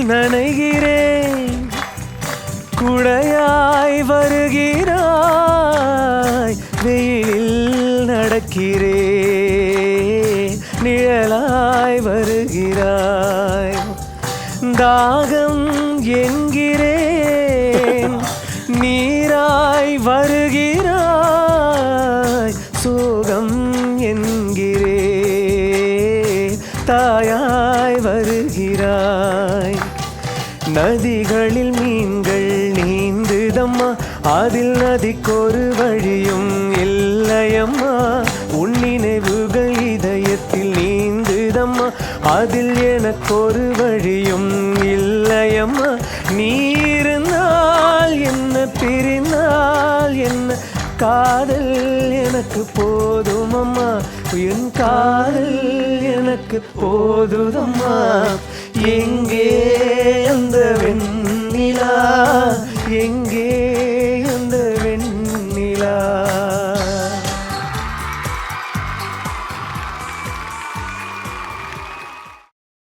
நனைகிறேன் குடையாய் வருகிறாய் வெயிலில் நடக்கிறேன் நிழலாய் வருகிறாய் தாகம் என்கிறேன் நீராய் வருகிறாய் சோகம் என்கிறேன் தாயாய் வருகிறாய் நதிகளில் மீன்கள் நீந்துதம்மா அதில் நதிக்கொரு வழியும் இல்லையம்மா உன் நினைவுகள் இதயத்தில் நீந்துதம்மா அதில் எனக்கொரு வழியும் இல்லையம்மா நீ இருந்தால் என்ன பிரிந்தால் என்ன காதல் எனக்கு போதுமம்மா என் காதல் எனக்கு போதுதம்மா எங்கே அந்த வெண்ணிலா எங்கே அந்த வெண்ணிலா